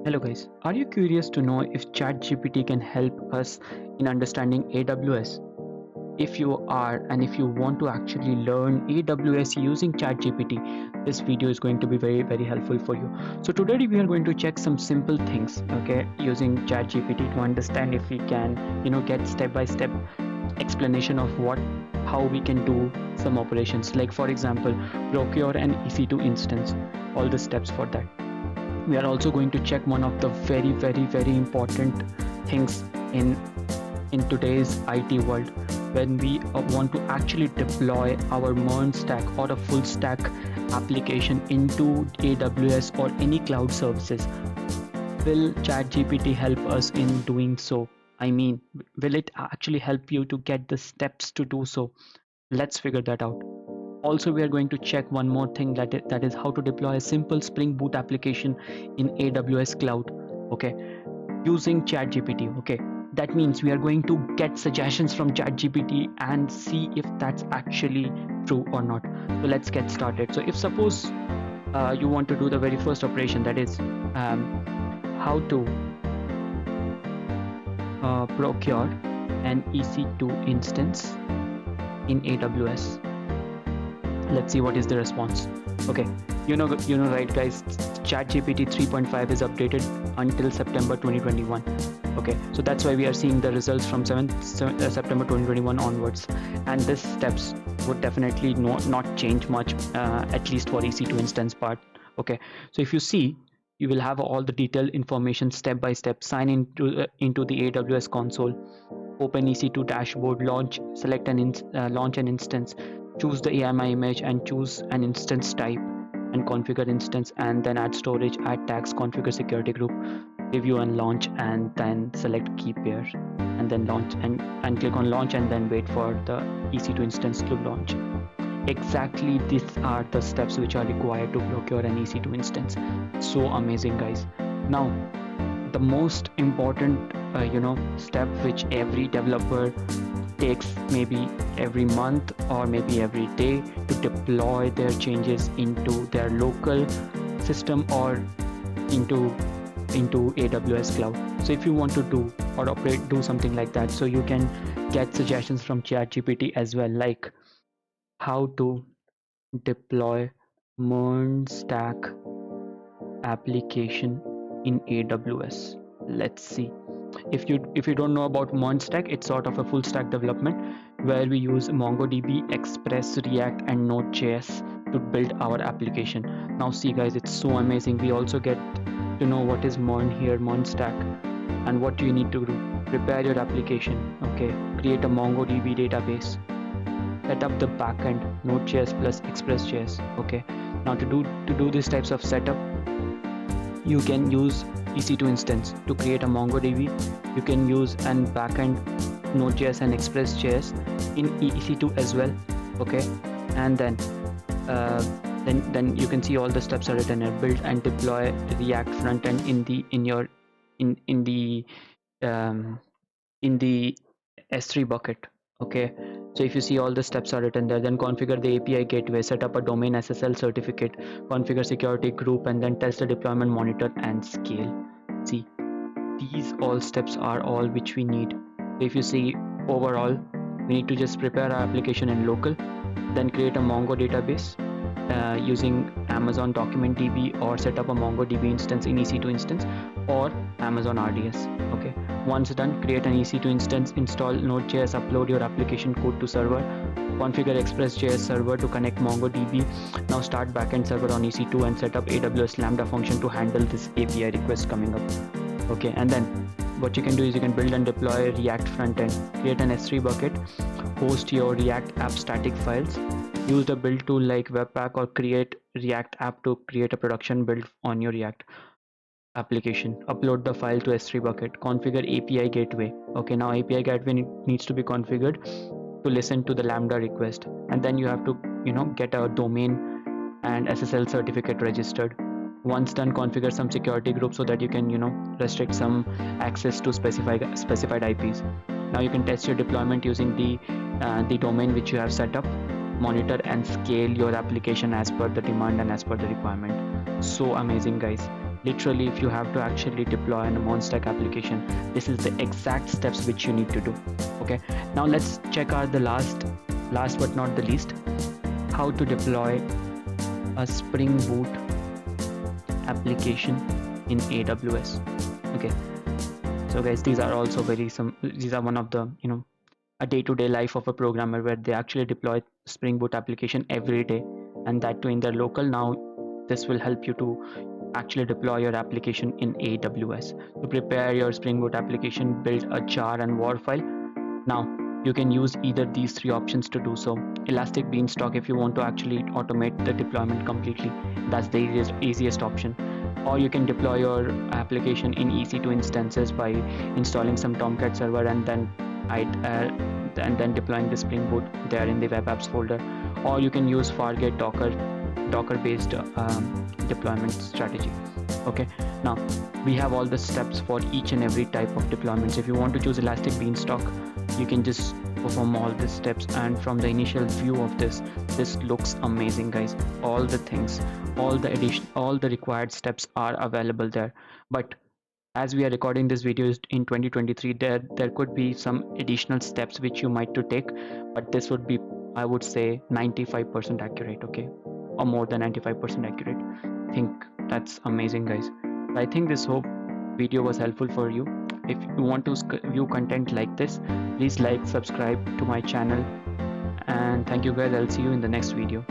Hello guys, are you curious to know if ChatGPT can help us in understanding AWS? If you are, and if you want to actually learn AWS using ChatGPT, this video is going to be very helpful for you. So today we are going to check some simple things, okay, using ChatGPT to understand if we can, get step-by-step explanation of how we can do some operations. Like for example, procure an EC2 instance, all the steps for that. We are also going to check one of the very important things in today's IT world. When we want to actually deploy our MERN stack or a full stack application into AWS or any cloud services, will ChatGPT help us in doing so? I mean, will it actually help you to get the steps to do so? Let's figure that out. Also, we are going to check one more thing, that is how to deploy a simple Spring Boot application in AWS cloud, okay, using ChatGPT. Okay, that means we are going to get suggestions from ChatGPT and see if that's actually true or not. So let's get started. So if suppose you want to do the very first operation, that is how to procure an EC2 instance in AWS. Let's see what is the response. Okay, you know right guys, ChatGPT 3.5 is updated until September 2021. Okay, so that's why we are seeing the results from September 2021 onwards, and these steps would definitely not change much, at least for EC2 instance part. Okay, so if you see, you will have all the detailed information step by step. Sign into the AWS console, open EC2 dashboard, select launch an instance, choose the AMI image and choose an instance type and configure instance, and then add storage, add tags, configure security group, review and launch, and then select key pair, and then launch and click on launch, and then wait for the EC2 instance to launch. Exactly, these are the steps which are required to procure an EC2 instance. So amazing guys. Now the most important step which every developer takes, maybe every month or maybe every day, to deploy their changes into their local system or into AWS cloud. So if you want to do something like that, so you can get suggestions from ChatGPT as well, like how to deploy MERN stack application in AWS. Let's see. If you don't know about MERN stack, it's sort of a full stack development where we use MongoDB, Express, React, and Node.js to build our application. Now see guys, it's so amazing. We also get to know what is MERN here, MERN stack, and what do you need to do. Prepare your application, okay, create a MongoDB database, set up the backend, Node.js plus Express.js. Okay, now to do these types of setup, you can use EC2 instance to create a MongoDB. You can use an backend Node.js and Express.js in EC2 as well. Okay, and then you can see all the steps are written here. Build and deploy React frontend in the S3 bucket. Okay, so if you see, all the steps are written there. Then configure the API gateway, set up a domain SSL certificate, configure security group, and then test the deployment, monitor and scale. See, these all steps are all which we need. If you see, overall we need to just prepare our application in local, then create a Mongo database using Amazon Document DB, or set up a MongoDB instance in EC2 instance or Amazon RDS. Okay, once done, create an EC2 instance, install Node.js, upload your application code to server, configure Express.js server to connect MongoDB. Now start backend server on EC2 and set up AWS Lambda function to handle this API request coming up. Okay, and then what you can do is you can build and deploy React frontend, create an S3 bucket, host your React app static files, use the build tool like Webpack, or create React app to create a production build on your React application. Upload the file to S3 bucket, configure API gateway. Okay, now API gateway needs to be configured to listen to the Lambda request, and then you have to get a domain and SSL certificate registered. Once done, configure some security groups so that you can restrict some access to specified IPs. Now you can test your deployment using the domain which you have set up, monitor and scale your application as per the demand and as per the requirement. So amazing guys. literally, if you have to actually deploy an monstack application, this is the exact steps which you need to do. Okay, now let's check out the last but not the least, how to deploy a Spring Boot application in AWS. Okay, so guys, these are also these are one of the, a day-to-day life of a programmer, where they actually deploy Spring Boot application every day, and that too in their local. Now this will help you to actually deploy your application in AWS. To prepare your Spring Boot application, build a jar and war file. Now you can use either these three options to do so. Elastic Beanstalk, if you want to actually automate the deployment completely, that's the easiest option. Or you can deploy your application in EC2 instances by installing some Tomcat server and then deploying the Spring Boot there in the web apps folder. Or you can use Fargate Docker based deployment strategy. Okay, now we have all the steps for each and every type of deployments. If you want to choose Elastic Beanstalk, you can just perform all the steps, and from the initial view of this looks amazing, guys. All the things, all the required steps are available there. But as we are recording this video in 2023, there could be some additional steps which you might to take, but this would be, I would say, 95% accurate. Okay, or more than 95% accurate. I think that's amazing, guys. I think this hope video was helpful for you. If you want to view content like this, please like, subscribe to my channel, and thank you guys. I'll see you in the next video.